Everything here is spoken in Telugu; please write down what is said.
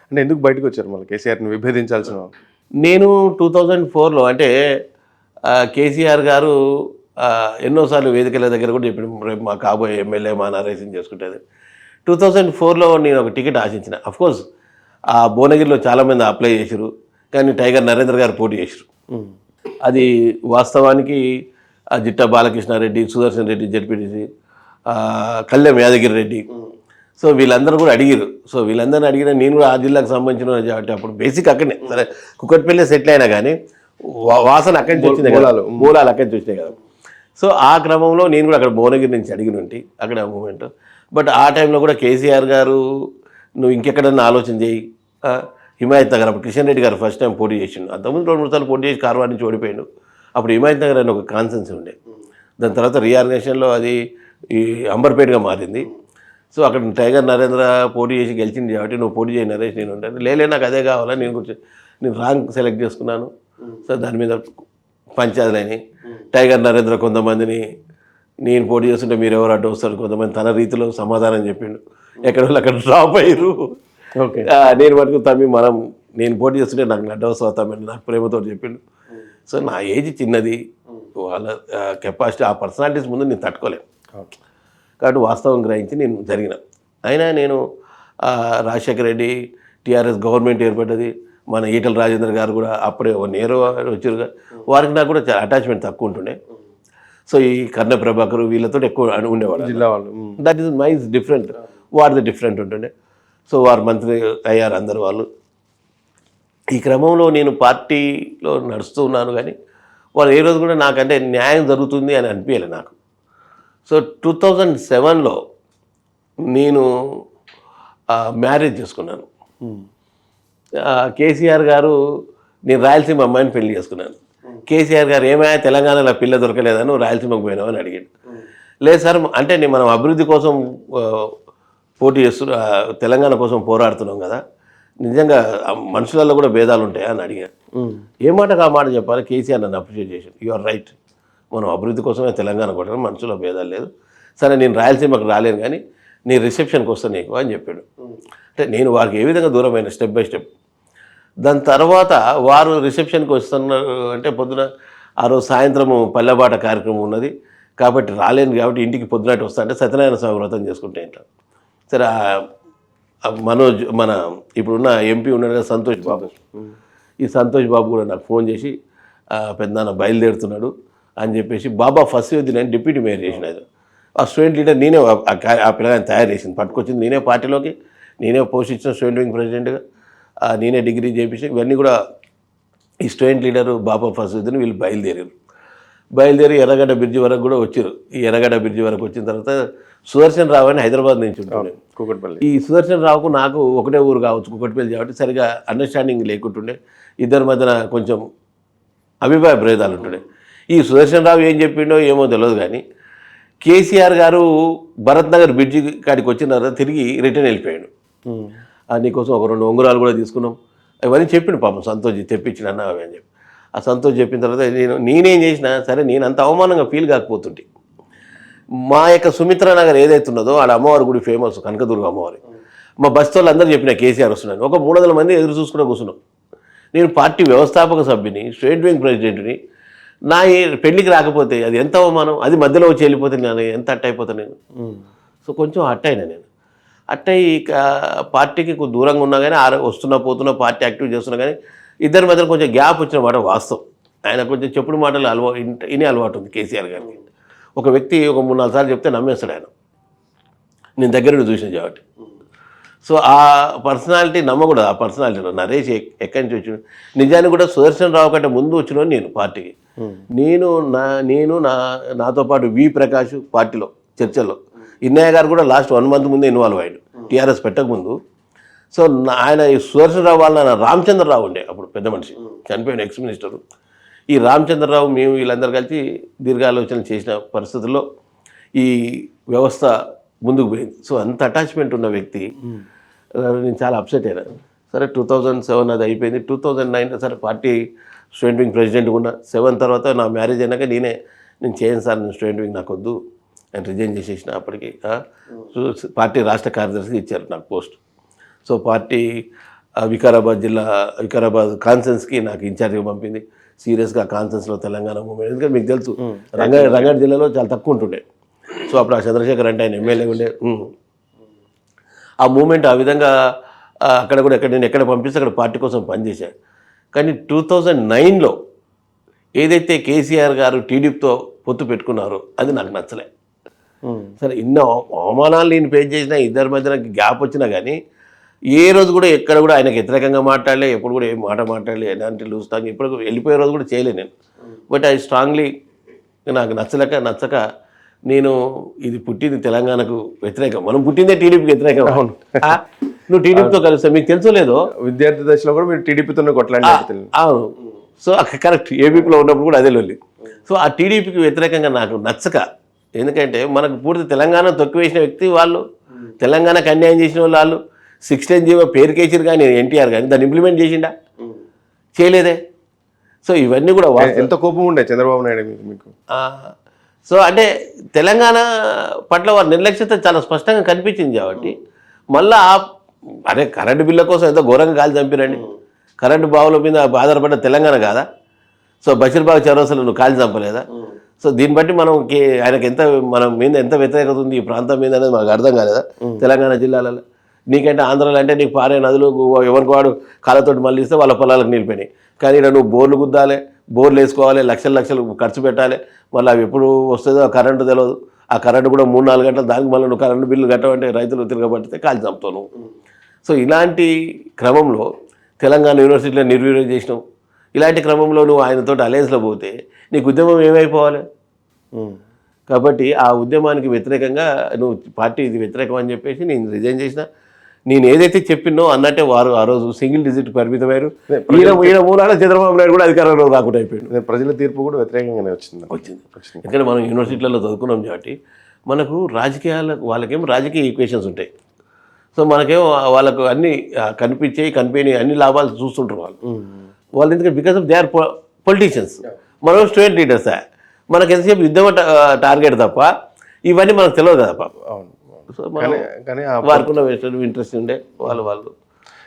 అంటే ఎందుకు బయటకు వచ్చారు మళ్ళీ కేసీఆర్ని విభేదించాల్సిన వాళ్ళు? నేను 2004లో అంటే కేసీఆర్ గారు ఎన్నోసార్లు వేదికల దగ్గర కూడా చెప్పాడు, రేపు మా కాబోయే ఎమ్మెల్యే మా నరేషన్ చేసుకుంటుంది. 2004లో నేను ఒక టికెట్ ఆశించిన. అఫ్కోర్స్ ఆ భువనగిరిలో చాలామంది అప్లై చేశారు, కానీ టైగర్ నరేంద్ర గారు పోటీ చేశారు. అది వాస్తవానికి జిట్టా బాలకృష్ణారెడ్డి, సుదర్శన్ రెడ్డి జడ్పీటీసీ, కళ్యాణ్ యాదగిరి రెడ్డి, సో వీళ్ళందరూ కూడా అడిగారు. సో వీళ్ళందరినీ అడిగిన నేను కూడా ఆ జిల్లాకు సంబంధించిన అంటే అప్పుడు బేసిక్ అక్కడనే సరే కుక్కట్పల్లి సెటిల్ అయినా కానీ వాసన అక్కడి నుంచి వచ్చింది కదా, మూలాలు అక్కడి నుంచి వచ్చినాయి కదా. సో ఆ క్రమంలో నేను కూడా అక్కడ భువనగిరి నుంచి అడిగిన ఉంటే అక్కడ మూమెంట్. బట్ ఆ టైంలో కూడా కేసీఆర్ గారు నువ్వు ఇంకెక్కడన్నా ఆలోచన చేయి, హిమాయత్ నగర్ అప్పుడు కిషన్ రెడ్డి గారు ఫస్ట్ టైం పోటీ చేసిండు. అంతకుముందు 2-3 సార్లు పోటీ చేసి కార్వార్ నుంచి ఓడిపోయాడు. అప్పుడు హిమాయత్ నగర్ అని ఒక కాన్సెన్స్ ఉండే. దాని తర్వాత రీఆర్గనైజేషన్లో అది ఈ అంబర్పేటగా మారింది. సో అక్కడ టైగర్ నరేంద్ర పోటీ చేసి గెలిచింది కాబట్టి నువ్వు పోటీ చేయి నరేష్, నేను ఉంటాను. లేలే నాకు అదే కావాలా, నేను రాంగ్ సెలెక్ట్ చేసుకున్నాను. సో దాని మీద పంచాయతీలని టైగర్ నరేంద్ర కొంతమందిని నేను పోటీ చేస్తుంటే మీరు ఎవరు అడ్డు వస్తారు, కొంతమంది తన రీతిలో సమాధానం చెప్పిండు. ఎక్కడ వాళ్ళు అక్కడ డ్రాప్ అయ్యారు. ఓకే, నేను మటుకు నేను పోటీ చేస్తుంటే నాకు అడ్డు వస్తా తమ్మి నాకు ప్రేమతో చెప్పిండు. సో నా ఏజ్ చిన్నది, వాళ్ళ కెపాసిటీ ఆ పర్సనాలిటీస్ ముందు నేను తట్టుకోలేను కాబట్టి వాస్తవం గ్రహించి నేను జరిగిన. అయినా నేను రాజశేఖర రెడ్డి టీఆర్ఎస్ గవర్నమెంట్ ఏర్పడ్డది, మన ఈటల రాజేంద్ర గారు కూడా అప్పుడే 1 year వచ్చారు. వారికి నాకు కూడా చాలా అటాచ్మెంట్ తక్కువ ఉంటుండే. సో ఈ కర్ణ ప్రభాకర్ వీళ్ళతో ఎక్కువ ఉండేవాడు జిల్లా వాళ్ళు. దట్ ఈస్ మై డిఫరెంట్, వారిది డిఫరెంట్ ఉంటుండే. సో వారు మంత్రి అయ్యారు అందరు వాళ్ళు. ఈ క్రమంలో నేను పార్టీలో నడుస్తూ ఉన్నాను, కానీ వాళ్ళు ఏ రోజు కూడా నాకంటే న్యాయం జరుగుతుంది అని అనిపించలే నాకు. సో 2007లో నేను మ్యారేజ్ చేసుకున్నాను. కేసీఆర్ గారు, నేను రాయలసీమ అమ్మాయిని పెళ్లి చేసుకున్నాను. కేసీఆర్ గారు ఏమైనా తెలంగాణలో పిల్ల దొరకలేదని రాయలసీమకు పోయినావు అని అడిగాడు. లేదు సార్, అంటే మనం అభివృద్ధి కోసం పోటీ తెలంగాణ కోసం పోరాడుతున్నాం కదా, నిజంగా మనుషులలో కూడా భేదాలు ఉంటాయా అని అడిగారు. ఏ మాటకు ఆ మాట చెప్పాలి. కేసీఆర్ నన్ను అప్రిషియేట్ చేశాడు. యు ఆర్ రైట్, మనం అభివృద్ధి కోసమే తెలంగాణ కొట్టడం, మనుషులో భేదాలు లేదు. సరే నేను రాయలసీమకు రాలేను కానీ నీ రిసెప్షన్కి వస్తాను నీకు అని చెప్పాడు. అంటే నేను వారికి ఏ విధంగా దూరమైన స్టెప్ బై స్టెప్. దాని తర్వాత వారు రిసెప్షన్కి వస్తున్నారు అంటే పొద్దున ఆ రోజు సాయంత్రము పల్లెబాట కార్యక్రమం ఉన్నది కాబట్టి రాలేను కాబట్టి ఇంటికి పొద్దునట్టు వస్తా అంటే సత్యనారాయణ స్వామి వ్రతం చేసుకుంటే ఇంట్లో. సరే మనోజ్ మన ఇప్పుడున్న ఎంపీ ఉన్నాడు కదా సంతోష్ బాబు, ఈ సంతోష్ బాబు కూడా నాకు ఫోన్ చేసి పెద్దనాన్న బయలుదేరుతున్నాడు అని చెప్పేసి బాబా ఫస్ట్ నేను డిప్యూటీ మేయర్ చేసిన. ఆ స్టూడెంట్ లీడర్ నేనే ఆ పిల్లగాని తయారు చేసింది, పట్టుకొచ్చింది నేనే పార్టీలోకి, నేనే పోస్ట్ ఇచ్చిన స్టూడెంట్ వింగ్ ప్రెసిడెంట్గా, నేనే డిగ్రీ చేయించి ఇవన్నీ కూడా ఈ స్టూడెంట్ లీడరు బాబా ఫస్ట్ని వీళ్ళు బయలుదేరి ఎర్రగడ్డ బ్రిడ్జి వరకు కూడా వచ్చారు. ఈ ఎర్రగడ్డ బ్రిడ్జి వరకు వచ్చిన తర్వాత సుదర్శన్ రావు అని హైదరాబాద్ నుంచి ఉంటుండే. కూకట్పల్లి. ఈ సుదర్శన్ రావుకు నాకు ఒకటే ఊరు కావచ్చు కూకట్పల్లి కాబట్టి సరిగా అండర్స్టాండింగ్ లేకుంటుండే, ఇద్దరి మధ్యన కొంచెం అభిప్రాయ భేదాలు ఉంటుండే. ఈ సుదర్శన్ రావు ఏం చెప్పిండో ఏమో తెలియదు కానీ కేసీఆర్ గారు భరత్ నగర్ బ్రిడ్జి కాడికి వచ్చిన తర్వాత తిరిగి రిటర్న్ వెళ్ళిపోయాడు. నీకోసం ఒక 2 ఉంగరాలు కూడా తీసుకున్నాం అవన్నీ చెప్పిండు పాపం సంతోష్ తెప్పించిన అన్న అవి అని చెప్పి. ఆ సంతోష్ చెప్పిన తర్వాత నేనేం చేసినా సరే నేను అంత అవమానంగా ఫీల్ కాకపోతుంటే మా యొక్క సుమిత్ర నగర్ ఏదైతే ఉన్నదో ఆడ అమ్మవారి గుడి ఫేమస్ కనకదుర్గ అమ్మవారి, మా బస్ వాళ్ళు అందరూ చెప్పిన కేసీఆర్ వస్తున్నాను, ఒక 300 మంది ఎదురు చూసుకుని కూర్చున్నాం. నేను పార్టీ వ్యవస్థాపక సభ్యుని, స్టేట్ వింగ్ ప్రెసిడెంట్ని, నా పెళ్లికి రాకపోతే అది ఎంత అవమానం, అది మధ్యలో వచ్చి వెళ్ళిపోతే నేను ఎంత అట్ట అయిపోతాను నేను. సో కొంచెం అట్టయినా నేను అట్టయి పార్టీకి దూరంగా ఉన్నా కానీ వస్తున్నా పార్టీ యాక్టివ్ చేస్తున్నా కానీ ఇద్దరి మధ్యలో కొంచెం గ్యాప్ వచ్చిన మాట వాస్తవం. ఆయన కొంచెం చెప్పుడు మాటలు ఇనే అలవాటు ఉంది కేసీఆర్ గారికి. ఒక వ్యక్తి ఒక 3-4 సార్లు చెప్తే నమ్మేస్తాడు ఆయన, నేను దగ్గర చూసిన కాబట్టి. సో ఆ పర్సనాలిటీ నమ్మకూడదు. ఆ పర్సనాలిటీలో నరేష్ ఎక్కడి నుంచి వచ్చిన నిజానికి కూడా సుదర్శన్ రావు కంటే ముందు వచ్చిన నేను పార్టీకి. నాతో పాటు వి ప్రకాష్ పార్టీలో చర్చల్లో, ఇన్నయ్య గారు కూడా లాస్ట్ 1 month ముందే ఇన్వాల్వ్ అయ్యాడు టీఆర్ఎస్ పెట్టకముందు. సో ఆయన ఈ సుదర్శన్ రావు వాళ్ళ రామచంద్రరావు ఉండే అప్పుడు పెద్ద మనిషి, చనిపోయిన ఎక్స్ మినిస్టరు. ఈ రామచంద్రరావు మేము వీళ్ళందరూ కలిసి దీర్ఘాలోచన చేసిన పరిస్థితుల్లో ఈ వ్యవస్థ ముందుకు పోయింది. సో అంత అటాచ్మెంట్ ఉన్న వ్యక్తి నేను చాలా అప్సెట్ అయినా. సరే 2007 అది అయిపోయింది. 2009 సరే పార్టీ స్టూడెంట్ వింగ్ ప్రెసిడెంట్గా ఉన్న 7 తర్వాత నా మ్యారేజ్ అయినాక నేను చేయను సార్, నేను స్టూడెంట్ వింగ్ నాకు వద్దు నేను రిజైన్ చేసేసిన. అప్పటికి పార్టీ రాష్ట్ర కార్యదర్శికి ఇచ్చారు నాకు పోస్ట్. సో పార్టీ వికారాబాద్ జిల్లా వికారాబాద్ కాన్సెన్స్కి నాకు ఇన్ఛార్జ్గా పంపింది. సీరియస్గా కాన్సెన్స్లో తెలంగాణ మూమెంట్, ఎందుకంటే మీకు తెలుసు రంగారెడ్డి జిల్లాలో చాలా తక్కువ ఉంటుండే. సో అప్పుడు ఆ చంద్రశేఖర్ అంటే ఆయన ఎమ్మెల్యే ఉండే. ఆ మూమెంట్ ఆ విధంగా అక్కడ కూడా నేను ఎక్కడ పంపిస్తే అక్కడ పార్టీ కోసం పనిచేశాను. కానీ 2009లో ఏదైతే కేసీఆర్ గారు టీడీపీతో పొత్తు పెట్టుకున్నారో అది నాకు నచ్చలే. సరే ఇన్ని అవమానాలు నేను ఫేస్ చేసినా, ఇద్దరి మధ్యన గ్యాప్ వచ్చినా కానీ ఏ రోజు కూడా ఎక్కడ కూడా ఆయనకు వ్యతిరేకంగా మాట్లాడలే, ఎప్పుడు కూడా ఏం మాట మాట్లాడలే, ఎలాంటి లూస్తాను ఎప్పుడు వెళ్ళిపోయే రోజు కూడా చేయలే నేను. బట్ ఐ స్ట్రాంగ్లీ నాకు నచ్చక నేను ఇది పుట్టింది తెలంగాణకు వ్యతిరేకం, మనం పుట్టిందే టీడీపీకి వ్యతిరేకం. నువ్వు టీడీపీతో కలుస్తా, మీకు తెలుసో లేదో విద్యార్థి దశలో కూడా మీరు టీడీపీతోనే కొట్లాడి. అవును, సో కరెక్ట్, ఏపీలో ఉన్నప్పుడు కూడా అదే లొల్లి. సో ఆ టీడీపీకి వ్యతిరేకంగా నాకు నచ్చక, ఎందుకంటే మనకు పూర్తి తెలంగాణ తొక్కివేసిన వ్యక్తి వాళ్ళు, తెలంగాణకు అన్యాయం చేసిన వాళ్ళు 16 జీవో పేరుకేసారు కానీ ఎన్టీఆర్ కానీ దాన్ని ఇంప్లిమెంట్ చేసిండా? చేయలేదే. సో ఇవన్నీ కూడా ఎంత కోపం ఉండే చంద్రబాబు నాయుడు మీకు? సో అంటే తెలంగాణ పట్ల వారి నిర్లక్ష్యత చాలా స్పష్టంగా కనిపించింది కాబట్టి మళ్ళా అరే కరెంటు బిల్ల కోసం ఎంతో ఘోరంగా కాలు చంపిరండి. కరెంటు బావుల మీద ఆధారపడ్డ తెలంగాణ కాదా? సో బషీర్బాగ్ చౌరస్తాలో నువ్వు కాలు చంపలేదా? సో దీన్ని బట్టి ఆయనకి మన మీద ఎంత వ్యతిరేకత ఉంది ఈ ప్రాంతం మీద అనేది మాకు అర్థం కాలేదా? తెలంగాణ జిల్లాలలో నీకంటే ఆంధ్రాలో అంటే నీకు పారే నదులు ఎవరికి వాడు కాళ్ళతోటి మళ్ళీ ఇస్తే వాళ్ళ పొలాలకు నిలిపోయినాయి. కానీ ఇక్కడ నువ్వు బోర్లు గుద్దాలి, బోర్లు వేసుకోవాలి, లక్షలు ఖర్చు పెట్టాలి, మళ్ళీ అవి ఎప్పుడు వస్తుందో ఆ కరెంటు తెలియదు. ఆ కరెంటు కూడా 3-4 గంటలు, దానికి మళ్ళీ నువ్వు కరెంటు బిల్లు కట్టమంటే రైతులు తిరగబడితే కాల్చి చంపుతావు నువ్వు. సో ఇలాంటి క్రమంలో తెలంగాణ యూనివర్సిటీలో నిర్వీర్యం చేసినావు. ఇలాంటి క్రమంలో నువ్వు ఆయనతో అలయన్స్లో పోతే నీకు ఉద్యమం ఏమైపోవాలి? కాబట్టి ఆ ఉద్యమానికి వ్యతిరేకంగా నువ్వు పార్టీ ఇది వ్యతిరేకం అని చెప్పేసి నేను రిజైన్ చేసిన. నేను ఏదైతే చెప్పినో అన్నట్టే వారు ఆ రోజు సింగిల్ డిజిట్ పరిమితమయ్యారు. ఈయన మూలాన చంద్రబాబు నాయుడు కూడా అధికారంలో రాకుండా అయిపోయాడు. ప్రజల తీర్పు కూడా వ్యతిరేకంగానే వచ్చింది. ఎందుకంటే మనం యూనివర్సిటీలలో చదువుకున్నాం కాబట్టి మనకు వాళ్ళకేమో రాజకీయ ఈక్వేషన్స్ ఉంటాయి. సో మనకేమో వాళ్ళకు అన్ని కనిపించని అన్ని లాభాలు చూస్తుంటారు వాళ్ళు ఎందుకంటే because of they are politicians. మనం స్టూడెంట్ లీడర్స్, మనకు ఎంతసేపు యుద్ధం టార్గెట్ తప్ప ఇవన్నీ మనకు తెలియదు కదా పాప. సో వారికి ఉన్న ఇంట్రెస్ట్ ఉండే వాళ్ళు